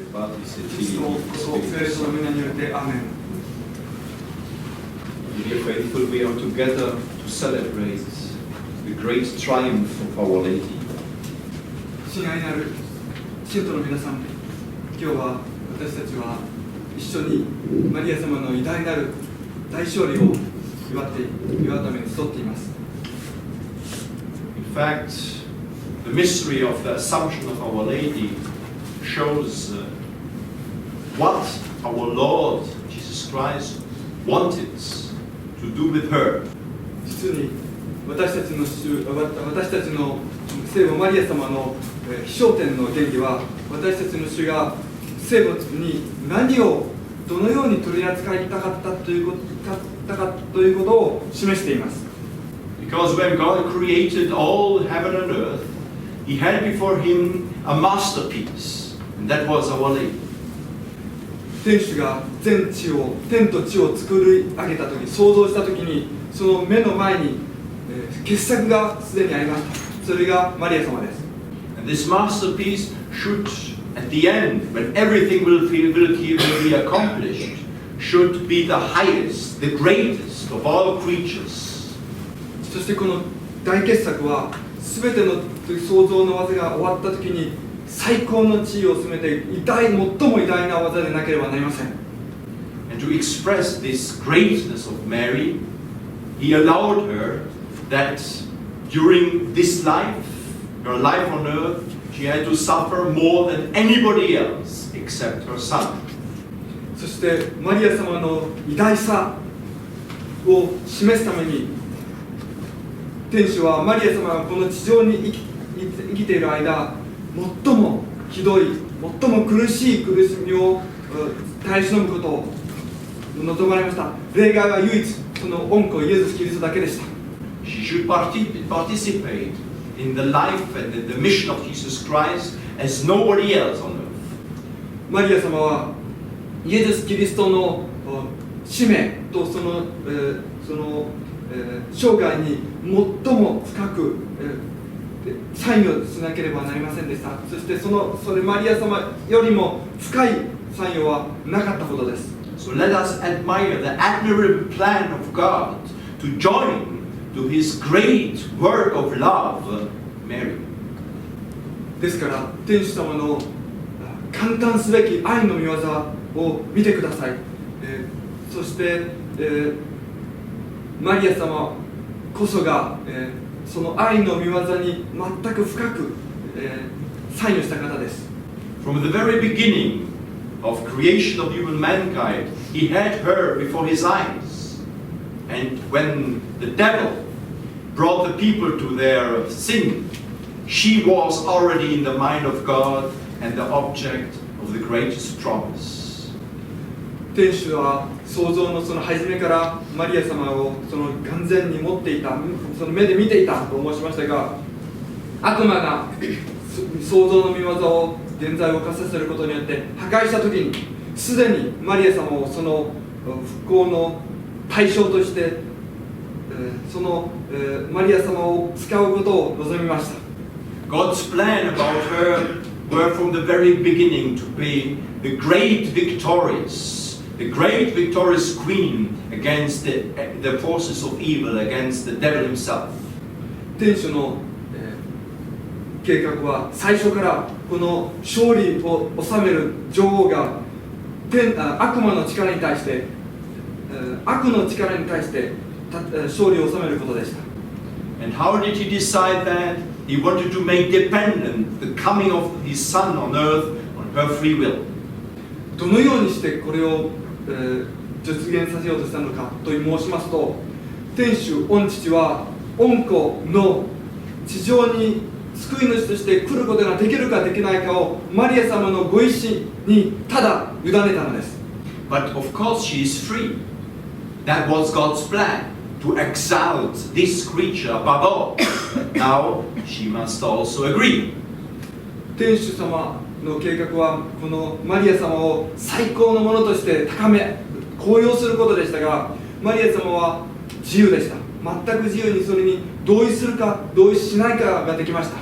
父と子と聖霊の皆によってアーメン。 Dear faithful, we are together to celebrate the great triumph of Our Lady. 親愛なる信徒の皆さん、今日は私たちは一緒にマリア様の偉大なる大勝利を祝うために集っています。In fact, the mystery of the Assumption of Our Lady shows what our Lord Jesus Christ wanted to do with her. 実に私たちの聖母マリア様の被昇天の原理は、私たちの主が聖母に何をどのように取り扱いたかったということを示しています。Because when God created all heaven and earth, He had before Him a masterpiece, and that was Our Lady. 天主が天と地を作り上げたとき、創造したときに、その目の前に傑作がすでにありました。それがマリア様です。And this masterpiece should, at the end, when everything will be accomplished, should be the highest, the greatest of all creatures. そしてこの大傑作は、すべての創造の技が終わったときに、最高の地位を進めて最も偉大な技でなければなりません。And to express this greatness of Mary, He allowed her that during this life, her life on earth, she had to suffer more than anybody else except her son. そしてマリア様の偉大さを示すために、天主はマリア様がこの地上に生きている間、最もひどい、最も苦しい苦しみを耐え忍ぶことを望まれました。例外は唯一、その御子イエス・キリストだけでした。She should participate in the life and in the mission of Jesus Christ as nobody else on earth. マリア様はイエス・キリストの使命とその生涯に最も深く参与しなければなりませんでした。そしてそれマリア様よりも深い参与はなかったことです。So let us admire the admirable plan of God to join to His great work of love, Mary. ですから天主様の感嘆すべき愛の御業を見てください。そして、マリア様こそが、その愛の御業に全く深く、参与した方です。From the very beginning of creation of human mankind, He had her before His eyes. And when the devil brought the people to their sin, she was already in the mind of God and the object of the greatest promise. 天主は創造のその初めからマリア様をその眼前に持っていた、その目で見ていたと申しましたが、悪魔が創造の御業を現在を犯させることによって破壊したときに、すでにマリア様をその復興の対象として、そのマリア様を使うことを望みました。God's plan about her were from the very beginning to be the great victorious queen against the forces of evil, against the devil himself. 天主の、計画は最初からこの勝利を収める女王が悪魔の力に対して、悪の力に対して勝利を収めることでした。And how did he decide that? He wanted to make dependent the coming of his son on earth on her free will. どのようにしてこれを、実現させようとしたのかと申しますと、天主御父は御子の地上に救い主として来ることができるかできないかをマリア様のご意志にただ委ねたのです。But of course she is free. That was God's plan, to exalt this creature above all. Now she must also agree. 天主様の計画はこのマリア様を最高のものとして高め高揚することでしたが、マリア様は自由でした。全く自由にそれに同意するか同意しないかができました。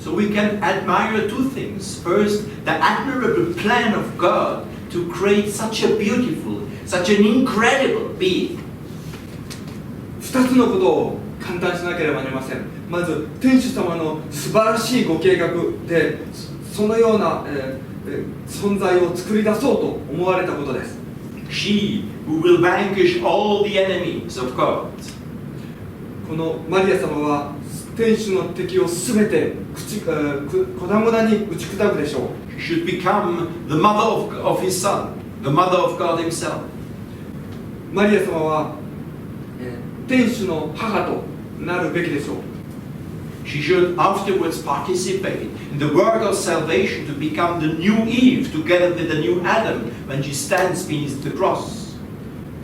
So we can admire two things. First, the admirable plan of God to create such a beautiful, such an incredible being. 2つのことを簡単にしなければなりません。まず、天主様の素晴らしいご計画で、そのような、存在を作り出そうと思われたことです。She who will vanquish all the enemies of God. このマリア様は天主の敵をすべてこだむだに打ち砕くでしょう。Should become the mother of his son, the mother of God himself. マリア様は、天主の母となるべきでしょう。She should afterwards participate in the work of salvation to become the new Eve together with the new Adam when she stands beneath the cross.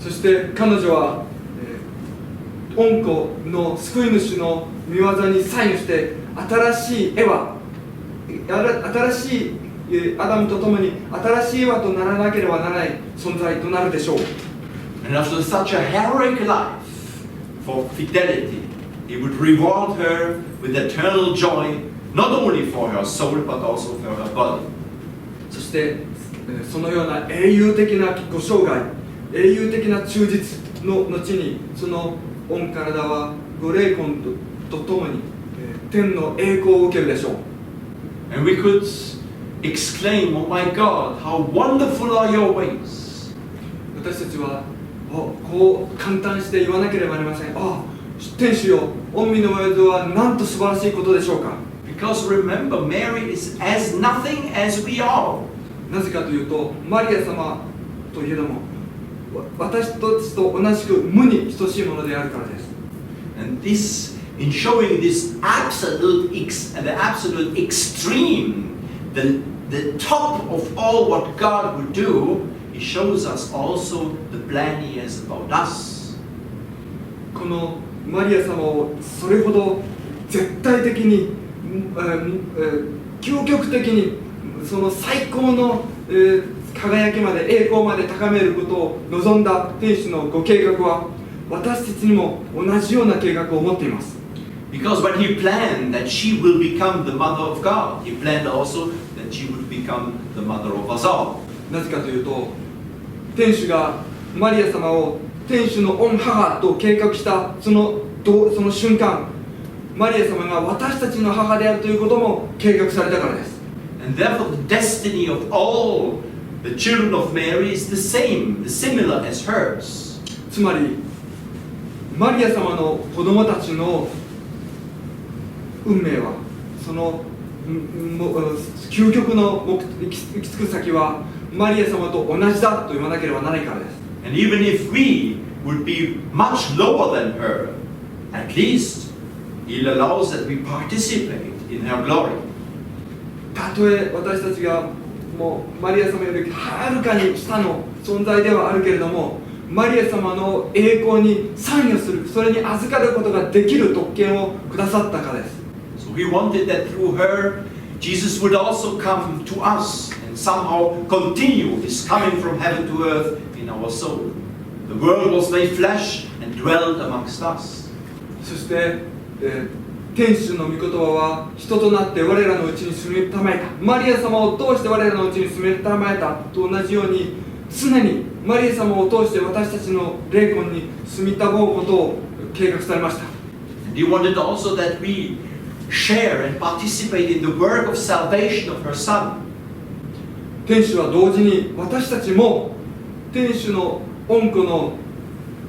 そして彼女は、御子の救い主の御業に参与して新しいアダムと共に新しいエヴァとならなければならない存在となるでしょう。And after such a heroic life for fidelity, He would reward her with eternal joy, not only for her soul but also for her body. そしてそのような英雄的なご生涯、英雄的な忠実の後にその御体はご霊魂とともに天の栄光を受けるでしょう。And we could exclaim, "Oh my God, how wonderful are your ways!" 私たちはこう簡単して言わなければなりません。天主よ、御身の御業はなんと素晴らしいことでしょうか。Because remember, Mary is as nothing as we are. なぜかというと、マリア様といえども私たちと同じく無に等しいものであるからです。And this, in showing this absolute extreme, the top of all what God would do, He shows us also the plan He has about us. このマリア様をそれほど絶対的に、究極的にその最高の、輝きまで栄光まで高めることを望んだ天主のご計画は私たちにも同じような計画を持っています。Because when He planned that she will become the mother of God, He planned also that she would become the mother of us all. なぜかというと、天主がマリア様を天主の御母と計画したその瞬間、マリア様が私たちの母であるということも計画されたからです。And therefore the destiny of all the children of Mary is the same, similar as hers. つまりマリア様の子供たちの運命はその究極の行き着く先はマリア様と同じだと言わなければならないからです。And even if we would be much lower than her, at least He allows that we participate in her glory. たとえ私たちがもうマリア様よりはるかに下の存在ではあるけれども、マリア様の栄光に参与する、それに預かることができる特権をくださったからです。So He wanted that through her, Jesus would also come to us and somehow continue His coming from heaven to earth in our soul. The Word was made flesh and dwelt amongst us. そして、天主の御言葉は人となって我らのうちに住みたまえた。マリア様を通して我らのうちに住みたまえたと同じように、常にマリア様を通して私たちの霊魂に住みたぼうことを計画されました。And He wanted also that we share and participate in the work of salvation of her Son. 天主は同時に私たちも天主の御子の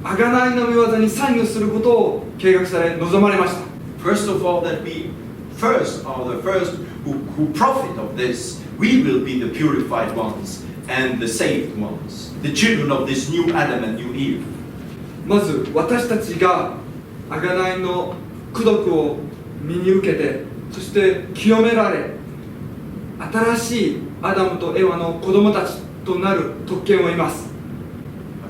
贖いの御業に参与することを計画され望まれました。First of all, that we first are the first who profit of this. We will be the purified ones and the saved ones, the children of this new Adam and new Eve. まず私たちが贖いの功徳を身に受けて、そして清められ、新しいアダムとエヴァの子供たちとなる特権を得ます。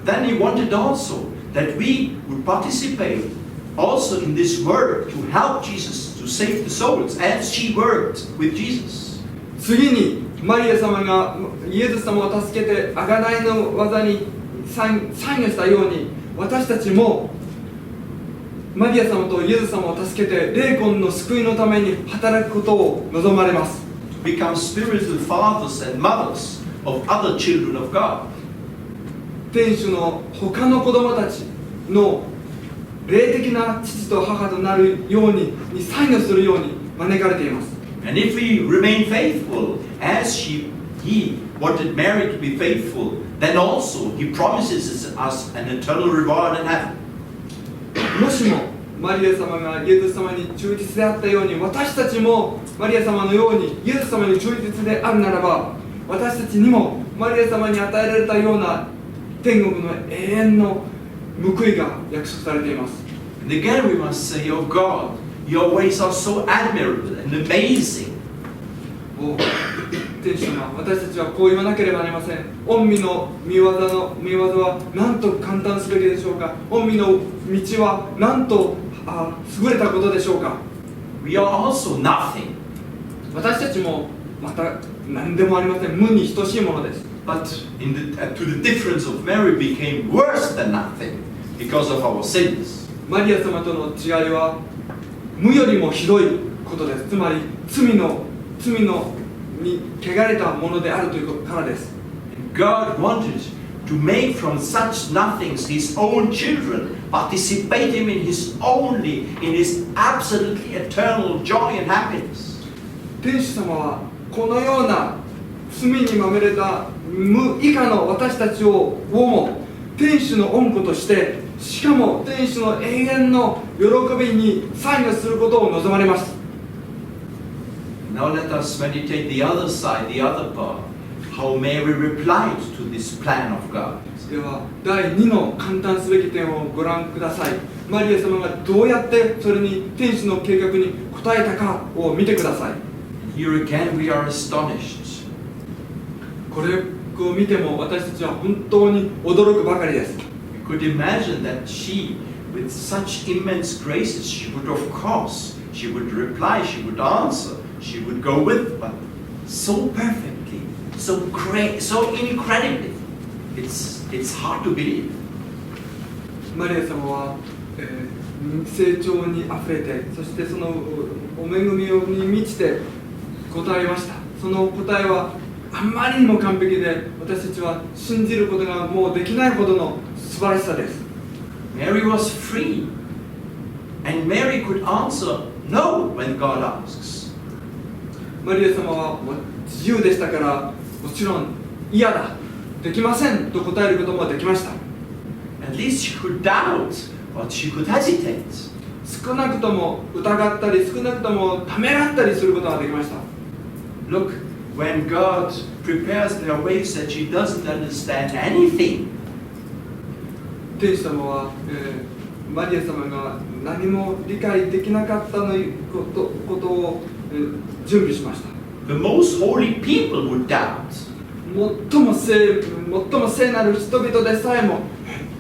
But then He wanted also that we would participate also in this work to help Jesus to save the souls as she worked with Jesus. 次にマリア様がイエス様を助けて贖いの技に参与したように、私たちもマリア様とイエス様を助けて霊魂の救いのために働くことを望まれます。 Become spiritual fathers and mothers of other children of God. 天主の他の子供たちの霊的な父と母となるように参与するように招かれています。 And if we remain faithful as he wanted Mary to be faithful, then also he promises us an eternal reward in heaven. もしもマリア様がイエス様に忠実であったように、私たちもマリア様のようにイエス様に忠実であるならば、私たちにもマリア様に与えられたような天国の永遠の報いが約束されています。 And again we must say, Oh God, your ways are so admirable and amazing. 天主様、私たちはこう言わなければなりません。御身の御業はなんと簡単すべきでしょうか。御身の道はなんと優れたことでしょうか。 We are also nothing. 私たちもまた何でもありません。無に等しいものです。 But to the difference of Mary became worse than nothing because of our sins. マリア様との違いは無よりもひどいことです。つまり罪のに汚れたものであるというからです。 God wanted to make from such nothings his own children, participate him in his absolutely eternal joy and happiness. 天主様はこのような罪にまみれた無以下の私たちをも天主の御子として、しかも天主の永遠の喜びに参与することを望まれます。 Now let us meditate the other side, the other part, how Mary replied to this plan of God. では第2の簡単すべき点をご覧ください。マリア様がどうやってそれに天使の計画に応えたかを見てください。 Here again we are astonished. これを見ても私たちは本当に驚くばかりです。 We could imagine that she, with such immense graces, she would of course, she would reply, she would answer, she would go with, but so perfectly, so great, so incredibly, it's hard to believe. マリア様は、成長にあふれて、そしてそのお恵みに満ちて答えました。その答えはあまりにも完璧で、私たちは信じることがもうできないほどの素晴らしさです。 Mary was free, and Mary could answer no when God asks. マリア様は自由でしたから、もちろん嫌だ、できませんと答えることもできました。 At least she could doubt, or she could hesitate. 少なくとも疑ったり、少なくともためらったりすることができました。 Look, when God prepares their ways that she doesn't understand anything. 天使様は、マリア様が何も理解できなかったことを、準備しました。 The most holy people would doubt. 最も聖なる人々でさえも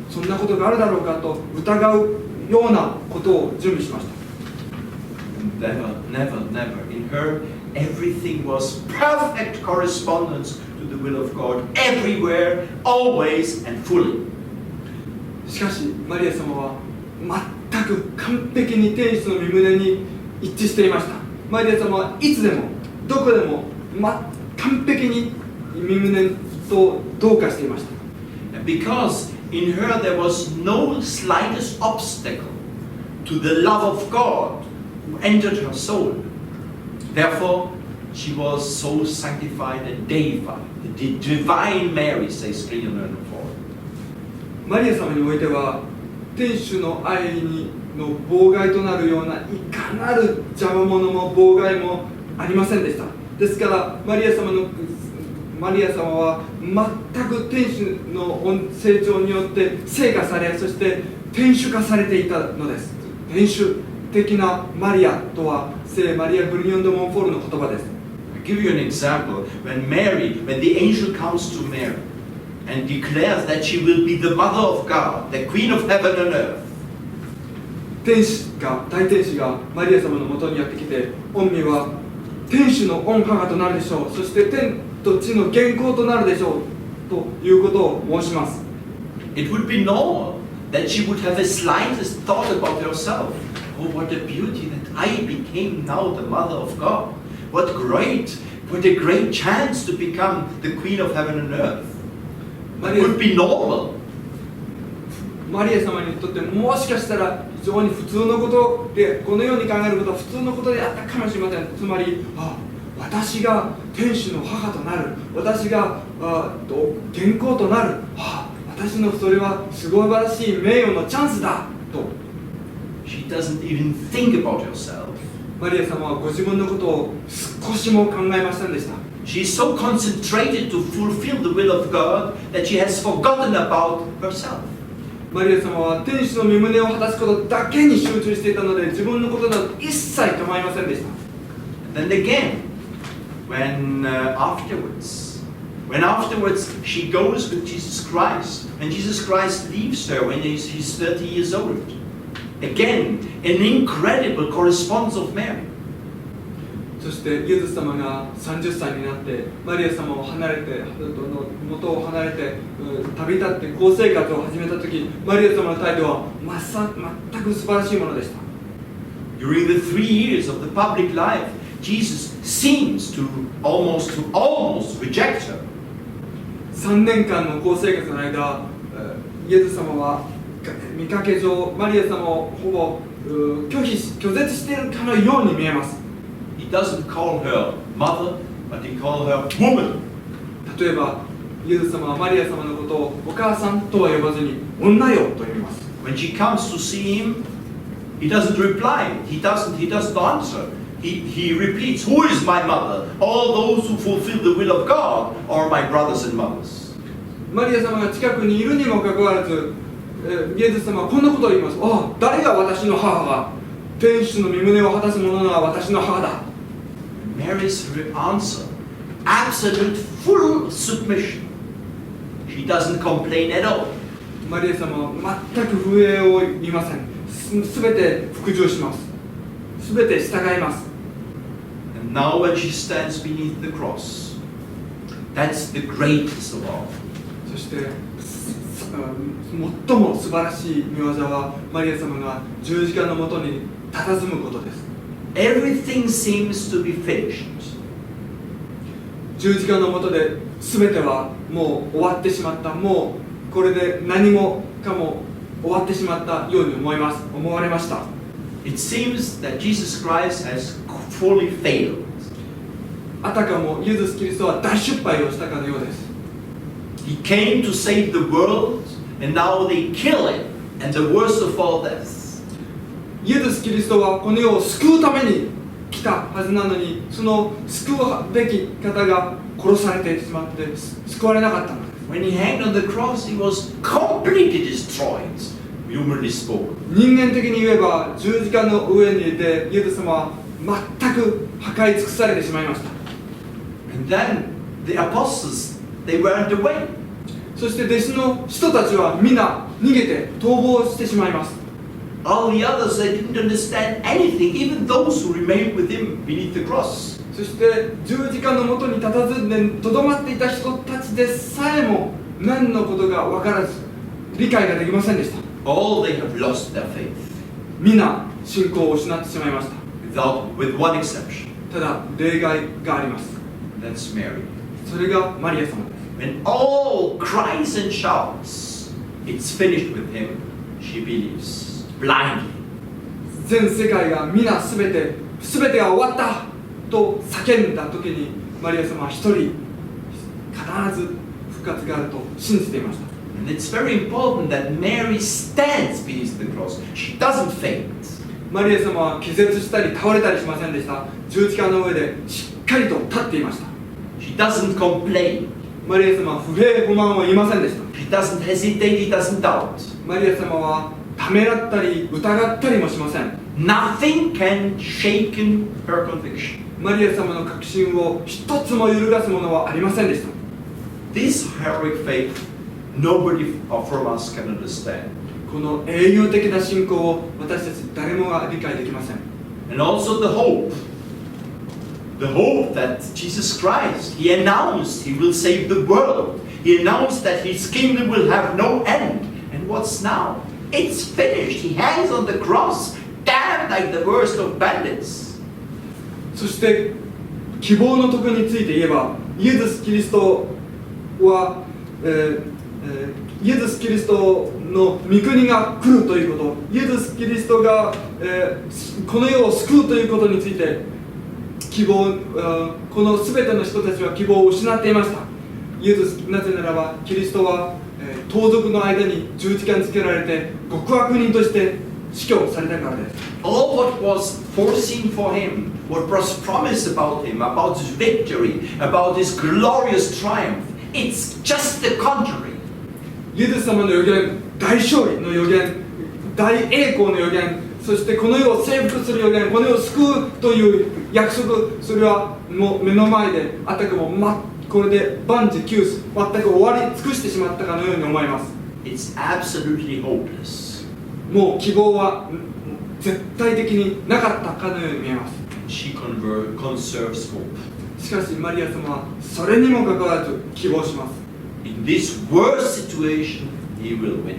そんなことがあるだろうかと疑うようなことを準備しました。 Never. In her, everything was perfect correspondence to the will of God, everywhere, always, and fully. しかしマリア様は全く完璧に天使の御胸に一致していました。マリア様はいつでもどこでも完璧に御胸と同化していました。 Because in her there was no slightest obstacle to the love of God who entered her soul. Therefore, she was so sanctified a deva, the divine Mary, says 304. マリア様においては天主の愛の妨害となるようないかなる邪魔者も妨害もありませんでした。ですからマリア様は全く天主の成長によって聖化され、そして天主化されていたのです。天主的なマリアとは聖マリア・ブリニョン・ド・モンフォールの言葉です。 I'll give you an example. When the angel comes to Mary and declares that she will be the mother of God, the queen of heaven and earth. 大天使がマリア様のもとにやってきて、御身は天主の御母となるでしょう、そして天と地の元寇となるでしょうということを申します。 It would be normal that she would have the slightest thought about herself. Oh, what a beauty that I became now the mother of God. What a great chance to become the queen of heaven and earth. That would be normal. マリア様にとってもしかしたら非常に普通のことで、このように考えることは普通のことであったかもしれません。つまり、私が天使の母となる、私が元寇となる、私のそれはすごい素晴らしい名誉のチャンスだと。She doesn't even think about herself. マリア様はご自分のことを少しも考えませんでした。She is so concentrated to fulfill the will of God that she has forgotten about herself. マリア様は天使の御胸を果たすことだけに集中していたので、自分のことなど一切構いませんでした。Then again, when afterwards she goes with Jesus Christ, and Jesus Christ leaves her when he's 30 years old. Again, an incredible correspondence of Mary. そしてイエス様が30歳になってマリア様を離れて元を離れて旅立って公生活を始めた時、マリア様の態度は全く素晴らしいものでした。 During the 3 years of the public life, Jesus seems to almost reject her. 3年間の公生活の間、イエス様は見かけ上マリア様をほぼ拒絶しているかのように見えます。He doesn't call her mother, but he calls her woman. 例えばイエス様はマリア様のことをお母さんとは呼ばずに女よと呼びます。 When she comes to see him, he doesn't reply. He doesn't answer. He repeats, "Who is my mother? All those who fulfill the will of God are my brothers and mothers." マリア様が近くにいるにもかかわらず、イエス様はこんなことを言います。誰が私の母が、天使の御胸を果たす者が私の母だ。Mary's answer, absolute full submission. She doesn't complain at all. マリア様は全く不平を言いません。すべて服従します。すべて従います。And now when she stands beneath the cross, that's the greatest of all. そして最も素晴らしい御業はマリア様が十字架のもとに佇むことです。Everything seems to be finished. 十字架のもとで全てはもう終わってしまった。もうこれで何もかも終わってしまったように思われました。It seems that Jesus Christ has fully failed. あたかもイエス・キリストは大失敗をしたかのようです。He came to save the world, and now they kill him, and the worst of all deaths. イエス・キリストはこの世を救うために来たはずなのに、その救うべき方が殺されてしまって救われなかったのです。When he hanged on the cross, he was completely destroyed, humanly spoken. 人間的に言えば十字架の上にいてイエス様は全く破壊尽くされてしまいました。 And then the apostles, they went away. そして弟子の人たちはみんな逃げて逃亡してしまいます。 All the others, they didn't understand anything, even those who remained with him beneath the cross. そして十字架のもとに佇んでとどまっていた人たちでさえも何のことが分からず理解ができませんでした。 All they have lost their faith. みんな信仰を失ってしまいました。 With one exception. ただ例外があります。 That's Mary. それがマリア様です。 When all cries and shouts, it's finished with him, she believes. Blindly. 全世界が皆全てが終わったと叫んだ時にマリア様は一人必ず復活があると信じていました。 And it's very important that Mary stands beneath the cross. She doesn't faint. マリア様は気絶したり倒れたりしませんでした。十字架の上でしっかりと立っていました。 She doesn't complain. マリア様は不平不満を言いませんでした。 She doesn't hesitate. She doesn't doubt. マリア様はためらったり疑ったりもしません。 Nothing can shake her conviction. マリア様の確信を一つも揺るがすものはありませんでした。 This heroic faith, nobody from us can understand. この英雄的な信仰を私たち誰もが理解できません。 And also the hope that Jesus Christ, he announced he will save the world. He announced that his kingdom will have no end. And what's now? It's finished. He hangs on the cross, damned like the worst of bandits. そして希望の徳について言えば、イエス・キリストは、イエス・キリストの御国が来るということ、イエス・キリストが、この世を救うということについて希望、この全ての人たちは希望を失っていました。イエス、なぜならばキリストは、盗賊の間に十字架につけられて極悪人として死去されたからです。All what was foreseen for him, what was promised about him, about his victory, about his glorious triumph, it's just the contrary. イエス様の予言、大勝利の予言、大栄光の予言、そしてこの世を征服する予言、この世を救うという約束、それはもう目の前であたかも、これで万事休す、全く終わり尽くしてしまったかのように思います。It's absolutely hopeless. もう希望は絶対的になかったかのように見えます。 She conserves hope. しかしマリア様はそれにもかかわらず希望します。 In this worst situation, he will win.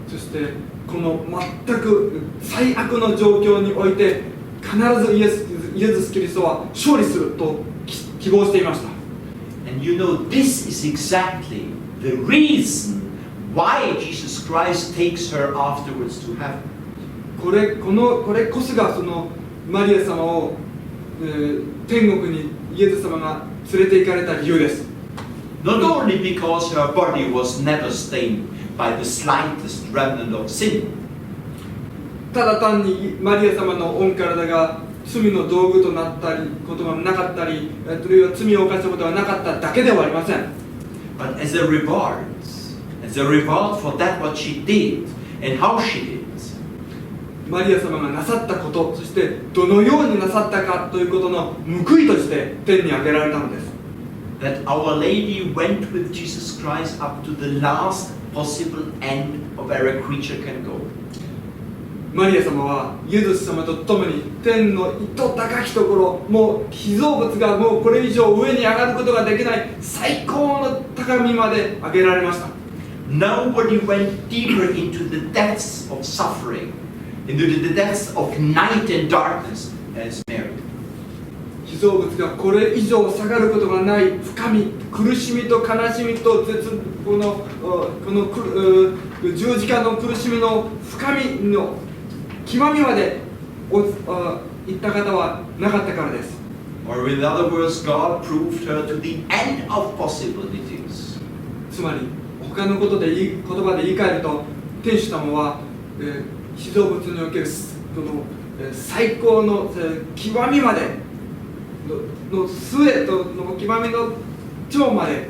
そしてこの全く最悪の状況において必ずイエス・キリストは勝利すると希望していました。 And you know, this is exactly the reason why Jesus Christ takes her afterwards to heaven. これこそがそのマリア様を、天国にイエス様が連れて行かれた理由です。 Not only because her body was never stained by the slightest remnant of sin. ただ単にマリア様の御体が罪の道具となったりことがなかったり、あるいは罪を犯したことがなかっただけではありません。 But as a reward for that what she did and how she did. マリア様がなさったこと、そしてどのようになさったかということの報いとして天に上げられたのです。 That Our Lady went with Jesus Christ up to the last possible end of where a creature can go. マリア様はイエス様と共に天の糸高きところ、もう被造物がもうこれ以上上に上がることができない最高の高みまで上げられました。 Nobody went deeper into the depths of suffering, into the depths of night and darkness as Mary. 被造物がこれ以上下がることがない深み、苦しみと悲しみとこの十字架の苦しみの深みの極みまで行った方はなかったからです。 Or in other words, God proved her to the end of possibilities. つまり他の言葉で言い換えると、天主様は、被造物におけるこの最高の極みまでの末との極みの頂まで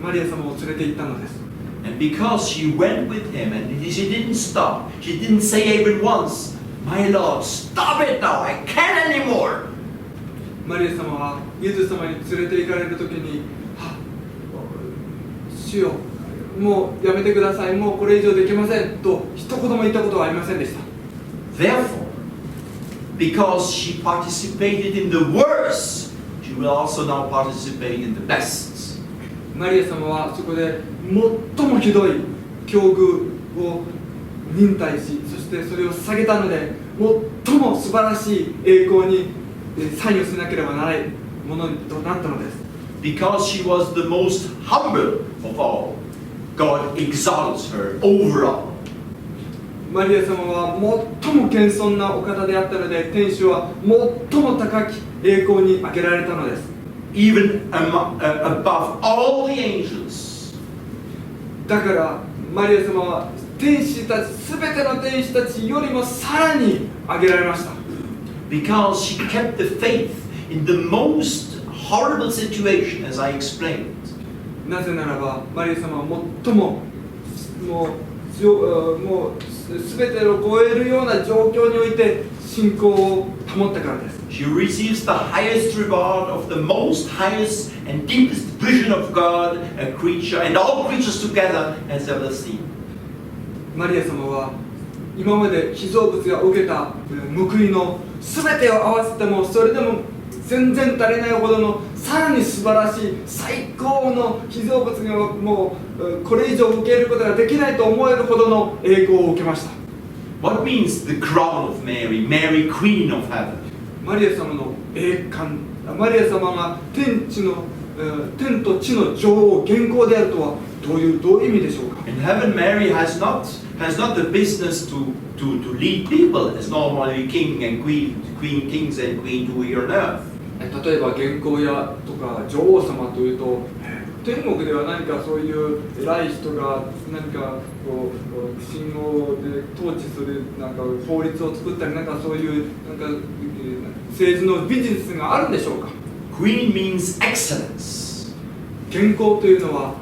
マリア様を連れて行ったのです。 And because she went with him and she didn't stop, she didn't say even once, "My Lord, stop it now, I can't anymore." マリア様はイエス様に連れて行かれるときに、主よ、もうやめてください、もうこれ以上できませんと一言も言ったことはありませんでした。 Therefore, because she participated in the worst, she will also now participate in the best. マリア様はそこで最もひどい境遇を忍耐し、そしてそれを捧げたので、最も素晴らしい栄光に参与しなければならないものとなったのです。 Because she was the most humble of all, God exalts her overall. マリア様は最も謙遜なお方であったので、天主は最も高き栄光に上げられたのです。 Even above all the angels. だからマリア様は天使たち、すべての天使たちよりもさらに上げられました。 Because she kept the faith in the most horrible situation, as I explained. なぜならばマリア様は最もすべてを超えるような状況において信仰を保ったからです。 She receives the highest reward of the most highest and deepest vision of God, a creature, and all creatures together has ever seen. マリア様は今まで被造物が受けた報いのすべてを合わせてもそれでも全然足りないほどのさらに素晴らしい最高の被造物がもうこれ以上受け入れることができないと思えるほどの栄光を受けました。 What means the crown of Mary, Mary Queen of Heaven? マリア様の栄冠、マリア様が天と地の女王、元皇であるとはどういう意味でしょうか。 In heaven, Mary has not the business to lead people as normally king and queen, kings and queen do here on earth. 例えば元皇やとか女王様というと、天国では何かそういう偉い人が何かこう信号で統治するなんか法律を作ったり、なんかそういうなんか政治のビジネスがあるんでしょうか。 Queen means excellence. 元皇というのは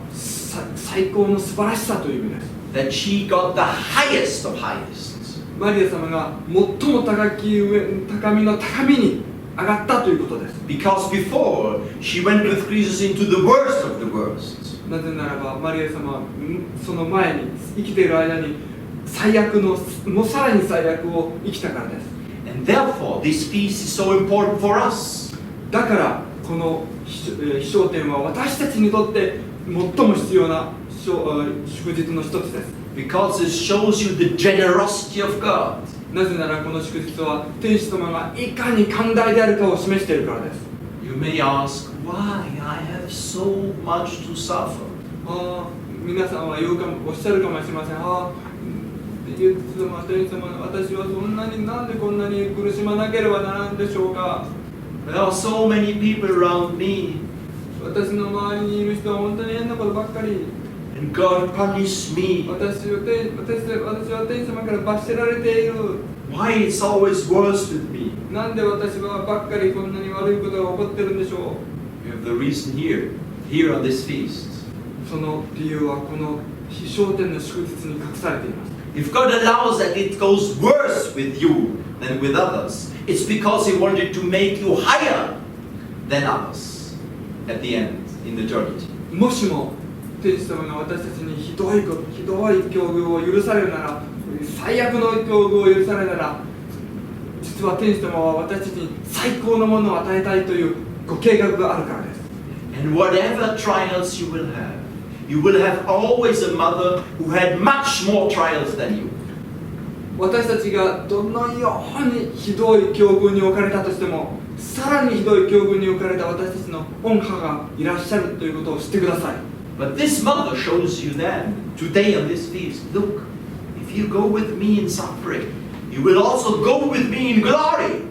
最高の素晴らしさという意味です。 That she got the highest of highest. マリア様が最も高みの高みに上がったということです。 Because before she went with Jesus into the worst of the worst. なぜならばマリア様はその前に生きている間に最悪のもうさらに最悪を生きたからです。 And therefore this feast is so important for us. だからこの被昇天は私たちにとって最も必要な祝日の一つです。 Because it shows you the generosity of God. なぜならこの祝日は天使様がいかに寛大であるかを示しているからです。 You may ask, why I have so much to suffer? 皆さんはおっしゃるかもしれません。天使様、私はそんなになんでこんなに苦しまなければならんでしょうか。 There are so many people around me. 私の周りにいる人は本当に変なことばっかり。 And God punished me. 私は天様から罰せられている。 Why it's always worse with me? なんで私はばっかりこんなに悪いことが起こってるんでしょう。 You have the reason here on this feast. その理由はこの被昇天の祝日に隠されています。 If God allows that it goes worse with you than with others, it's because He wanted to make you higher than others at the end in the eternity. もしも天使様が私たちにひどい境遇を許されるなら、最悪の境遇を許されるなら、実は天使様は私たちに最高のものを与えたいというご計画があるからです。 And whatever trials you will have always a mother who had much more trials than you. 私たちがどのようにひどい境遇に置かれたとしても、さらにひどい境遇に置かれた私たちの御母がいらっしゃるということを知ってください。 But this mother shows you then, today on this feast, look, if you go with me in suffering, you will also go with me in glory.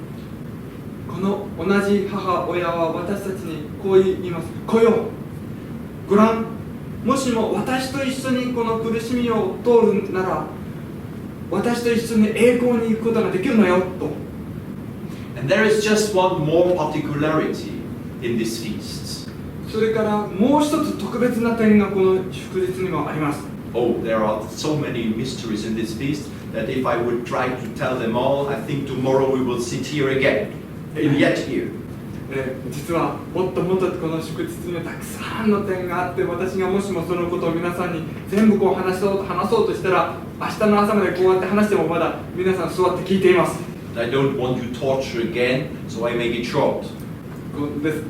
この同じ母親は私たちにこう言います。来よ、ごらん、もしも私と一緒にこの苦しみを通るなら、私と一緒に栄光に行くことができるのよと。 And there is just one more particularity in this feast. それからもう一つ特別な点がこの祝日にもあります。 Oh, there are so many mysteries in this feast that if I would try to tell them all, I think tomorrow we will sit here again, and yet here. 実はもっともっとこの祝日にはたくさんの点があって、私がもしもそのことを皆さんに全部こう話そうとしたら、明日の朝までこうやって話してもまだ皆さん座って聞いています。 I don't want you to torture again, so I make it short.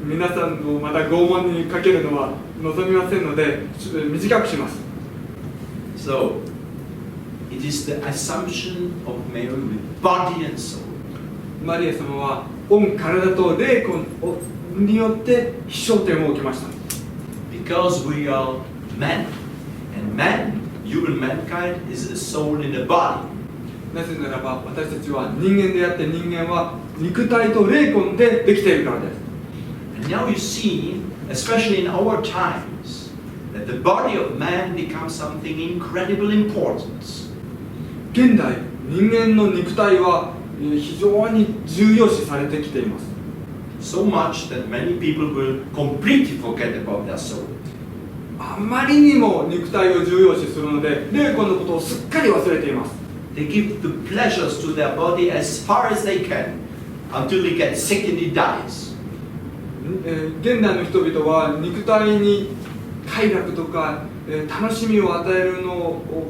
皆さんをまた拷問にかけるのは望みませんので、短くします。 So, it is the Assumption of Mary with body and soul. マリア様は御体と霊魂によって被昇天を受けました。 Because we are men, and man, human mankind, is a soul in a body. なぜならば私たちは人間であって、人間は肉体と霊魂でできているからです。 And now you see, especially in our times, that the body of man becomes something incredible importance. 現代、人間の肉体は非常に重要視されてきています。 So much that many people will completely forget about their soul. あまりにも肉体を重要視するので、霊魂のことをすっかり忘れています。 They give the pleasures to their body as far as they can until they get sick and it dies. 現代の人々は肉体に快楽とか楽しみを与える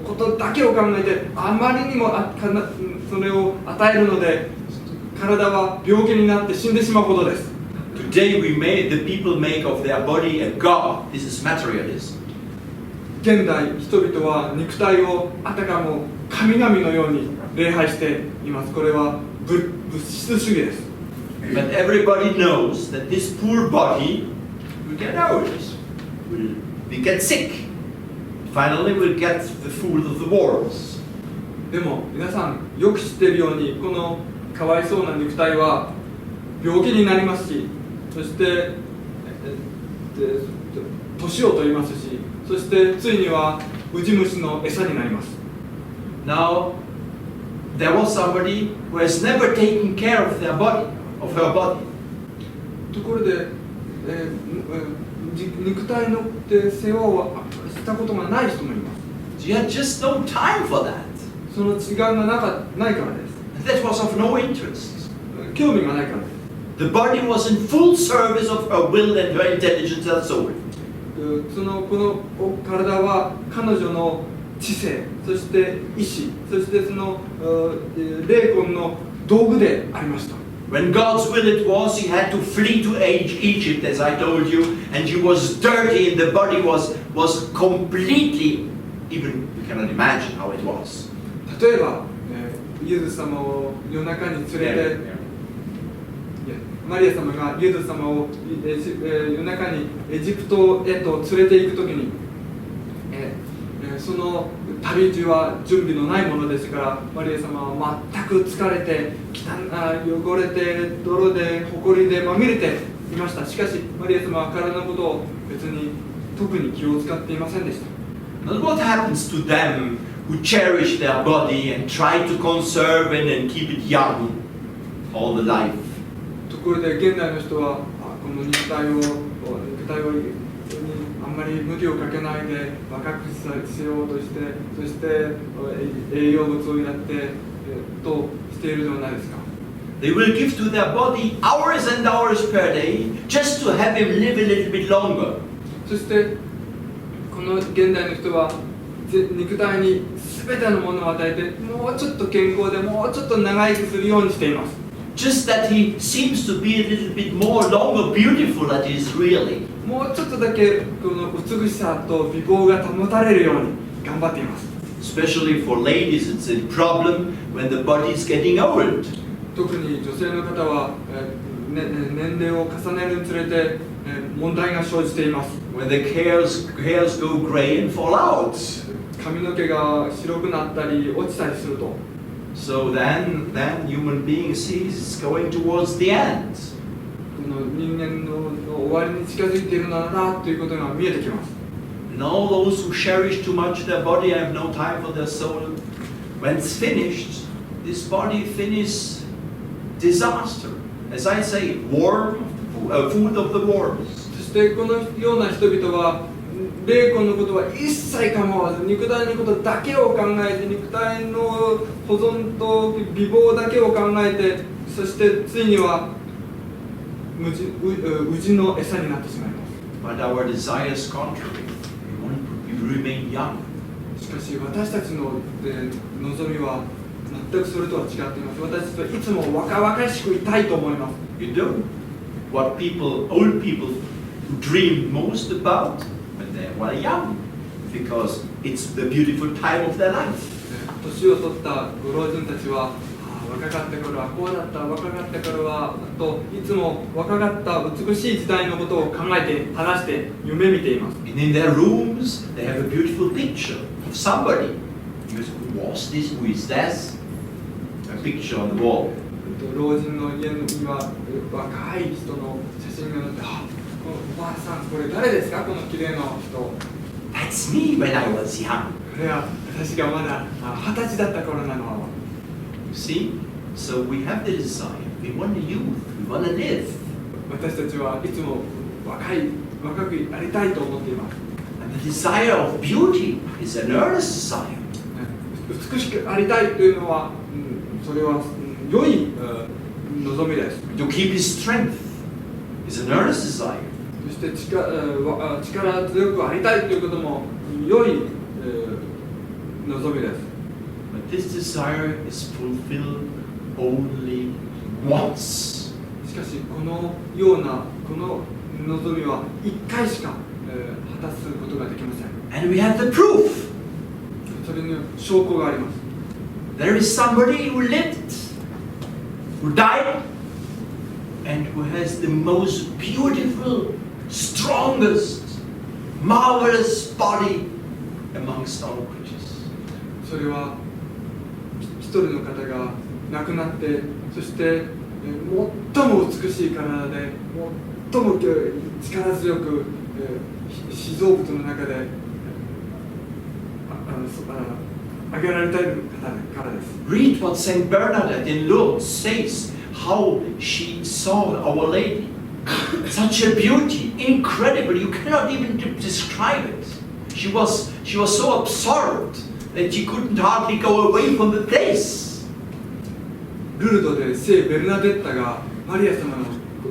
ことだけを考えて、あまりにもそれを与えるので、体は病気になって死んでしまうほどです。To Today the people make of their body a god. This is materialism. 現代人々は肉体をあたかも神々のように礼拝しています。これは物質主義です。But everybody knows that this poor body will get old, will get sick. Finally, we'll get the food of the worms. でも皆さんよく知っているように、このかわいそうな肉体は病気になりますし、そして年を取りますし、そしてついにはウジ虫の餌になります。 Now, there was somebody who has never taken care of their body, of her body. ところで、肉体の世話をしたことがない人もいます。 She had just no time for that. その時間がないからです。 That was of no interest. 興味がないからです。 The body was in full service of her will and her intelligence and soul. この体は彼女の知性、そして意志、そしてその霊魂の道具でありました。 When God's will it was, he had to flee to Egypt, as I told you, and she was dirty, and the body was completely, even you cannot imagine how it was. 例えば、イエス様を夜中に連れて、マリア様がイエス様を夜中にエジプトへと連れて行くときに、その旅路は準備のないものですから、マリア様は全く疲れて汚れて泥で埃でまみれていました。しかしマリア様は体のことを別に特に気を使っていませんでした。 Now what happens to them who cherish their body and try to conserve it and keep it young all the life? ところで現代の人はこの肉体をあんまり無理をかけないで若くしようとして、そして栄養物をやってとしているではないですか。 They will give to their body hours and hours per day just to have him live a little bit longer. そしてこの現代の人は肉体に全てのものを与えて、もうちょっと健康でもうちょっと長生きするようにしています。 Just that he seems to be a little bit more longer beautiful than he is really. もうちょっとだけこの美しさと美貌が保たれるように頑張っています。 Especially for ladies, it's a problem when the body is getting old. 特に女性の方は、年齢を重ねるにつれて、問題が生じています。 When the hairs go gray and fall out. 髪の毛が白くなったり落ちたりすると。 So then human being sees it's going towards the end. この人間の終わりに近づいているのだなということが見えてきます。 And all those who cherish too much their body have no time for their soul. When it's finished, this body finishes disaster. As I say, food of the worms. そしてこのような人々は霊魂のことは一切構わず、肉体のことだけを考えて、肉体の保存と美貌だけを考えて、そしてついにはウジの餌になってしまいます。 But our desire is contrary. We remain young. しかし私たちの望みは全くそれとは違っています。私たちはいつも若々しくいたいと思います。 You know what old people dream most about when they were young, because it's the beautiful time of their life. 年を取ったご老人たちは、若かった頃はこうだった、若かった頃はといつも若かった美しい時代のことを考えて話して夢見ています。 And in their rooms, they have a beautiful picture of somebody. Because who was this? Who is that? A picture on the wall. 老人の家には若い人の写真が載って、おばあさん、これ誰ですか、この綺麗な人。 That's me when I was young. これは私がまだ20歳だった頃なの。 You see? So we have the desire. We want the youth. We want to live. 私たちはいつも若くありたいと思っています。 And the desire of beauty is an earnest desire. 美しくありたいというのは、それは良い望みです。 To keep his strength is an earnest desire. そして力強くありたいということも良い望みです。 But this desire is fulfilled only once. ししかしこのようなこの望みは1回しか、果たすことができません。 And we have the proof. それに証拠があります。 There is somebody who lived, who died, and who has the most beautiful, strongest, marvelous body amongst all creatures. それは一人の方が亡くなって、そして最も美しい体で最も力強く被造物の中で挙げられている方からです。 Read what Saint Bernadette in Lourdes says, how she saw Our Lady. Such a beauty, incredible, you cannot even describe it. She was so absorbed that she couldn't hardly go away from the place. ルルドで聖ベルナデッタがマリア様の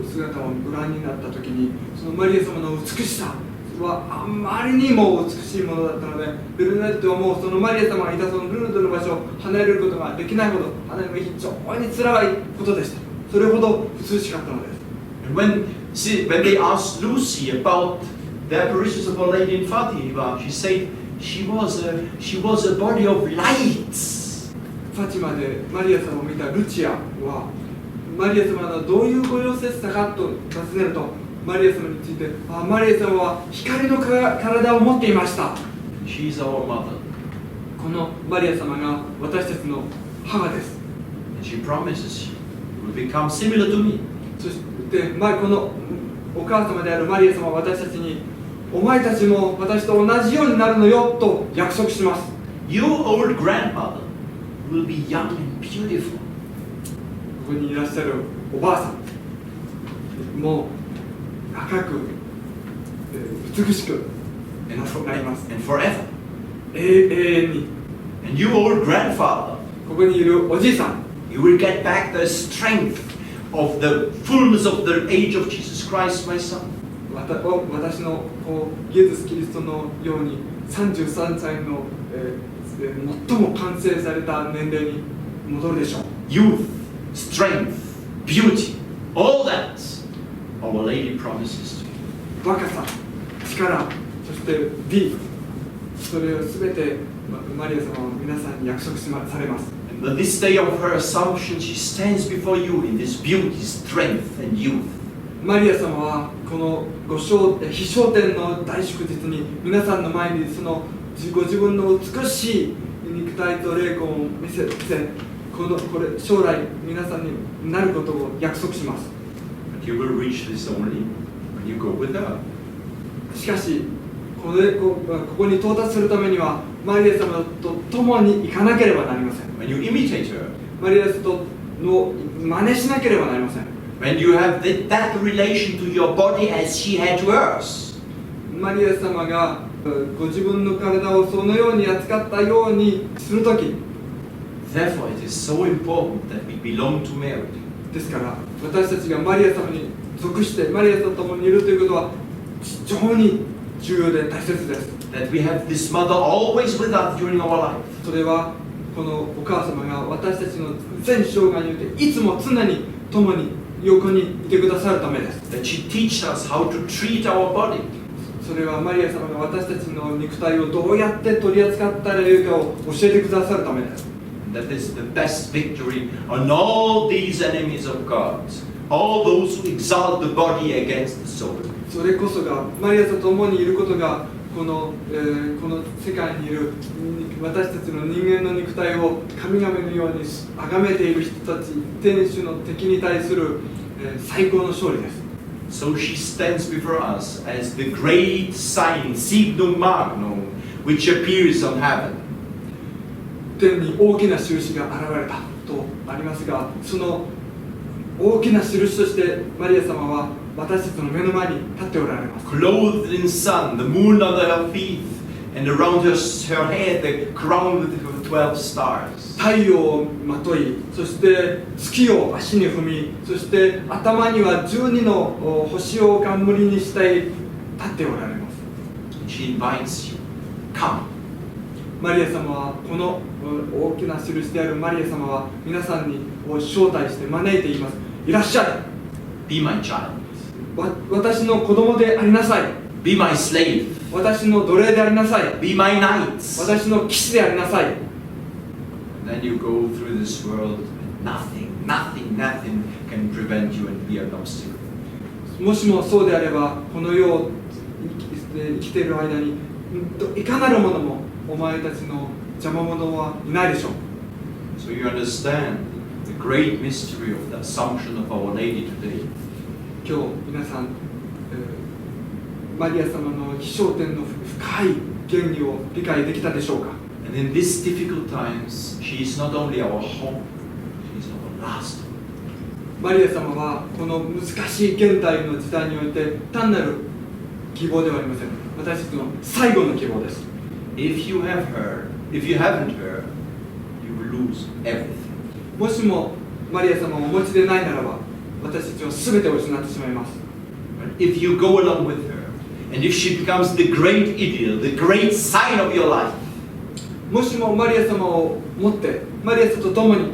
姿をご覧になった時に、そのマリア様の美しさはあまりにも美しいものだったので、ベルナデッタはもうそのマリア様がいたそのルルドの場所を離れることができないほど、離れるのが非常に辛いことでした。それほど美しかったのです。 And when they asked Lucy about the apparitions of Our Lady in Fatima, she said she was a body of lights. ファチマでマリア様を見たルチアは、マリア様のどういうご様子でしたかと尋ねると、マリア様について、マリア様は光の体を持っていました。 She's our mother. このマリア様が私たちの母です。 And she promises you will become similar to me. そして、このお母様であるマリア様は私たちに、お前たちも私と同じようになるのよと約束します。 Your old grandmother will be young and beautiful. ここにいらっしゃるおばあさんもう赤く、美しくなります。 And forever. 永遠に。 And you old grandfather, ここにいるおじいさん、 you will get back the strength of the fullness of the age of Jesus Christ, my son. 私のイエス・キリストのように33歳の、最も完成された年齢に戻るでしょう。 Youth, strength, beauty, all that Our Lady promises to you. 若さ、力、そして美、それをすべてマリア様は皆さんに約束されます。 And this day of her Assumption, she stands before you in this beauty, strength, and youth. マリア様はこの被昇天の大祝日に皆さんの前にそのご自分の美しい肉体と霊魂を見せて、これ将来皆さんになることを約束します。 But you will reach this only when you go with her. しかしここに到達するためにはマリア様と共に行かなければなりません。 When you imitate her, マリア様の真似しなければなりません。 when you have that relation to your body as she had to hers. マリア様がご自分の体をそのように扱ったようにするとき、 Therefore, it is so important that we belong to Mary. ですから私たちがマリア様に属してマリア様と共にいるということは非常に重要で大切です。 That we have this mother always with us during our life. それはこのお母様が私たちの全生涯においていつも常に共に横にいてくださるためです。 That she teaches us how to treat our body. それはマリア様が私たちの肉体をどうやって取り扱ったらいいかを教えてくださるためです。 That is the best victory on all these enemies of God, all those who exalt the body against the soul. それこそがマリアと共にいることがこの世界にいる私たちの人間の肉体を神々のように崇めている人たち、天主の敵に対する最高の勝利です。 So she stands before us as the great sign, signum magnum, which appears on heaven. 天に大きな印が現れたとありますが、その大きな印としてマリア様は私たちの目の前に立っておられます。 Clothed in sun, the moon under her feet, and around her head the crown with 12 stars. 太陽をまとい、そして月を足に踏み、そして頭には12の星を冠にして立っておられます。 She invites you, come. マリア様はこの大きな印であるマリア様は皆さんに招待して招いています。いらっしゃい。Be my child. 私の子供でありなさい。 Be my slave. 私の奴隷でありなさい。 Be my knights. 私の騎士でありなさい。 And then you go through this world and nothing can prevent you and be an obstacle. もしもそうであれば、この世を生きている間にいかなるものもお前たちの邪魔者はいないでしょう。 So you understand the great mystery of the Assumption of Our Lady today. 今日皆さん、マリア様の被昇天の深い原理を理解できたでしょうか。 And in these difficult times, she is not only our hope, she is our last hope. マリア様はこの難しい現代の時代において単なる希望ではありません。私たちの最後の希望です。 If you haven't heard, you will lose everything. もしもマリア様をお持ちでないならば、私たちは全てを失ってしまいます。 But if you go along with her, and if she becomes the great ideal, the great sign of your life, もしもマリア様を持って、マリア様と共に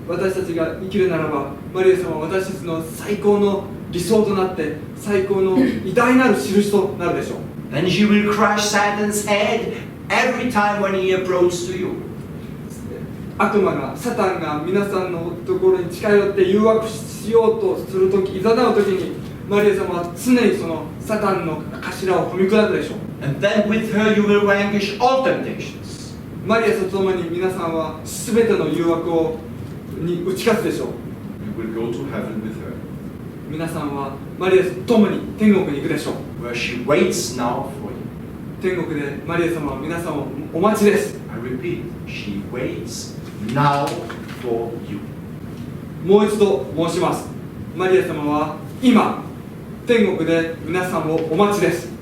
私たちが生きるならば、マリア様は私たちの最高の理想となって、最高の偉大なる印となるでしょう。 then she will crush Satan's head every time when he approaches to you. 悪魔が、サタンが皆さんのところに近寄って誘惑しようとするとき、いざなうときに、マリア様は常にそのサタンの頭を踏み砕くでしょう。 And then with her you will vanquish all temptations. マリアと共に皆さんは全ての誘惑に打ち勝つでしょう。 You will go to heaven with her, 皆さんはマリアと共に天国に行くでしょう。 where she waits now for you. 天国でマリア様は皆さんをお待ちです。 I repeat, she waits now for you. もう一度申します。マリア様は今天国で皆さんをお待ちです。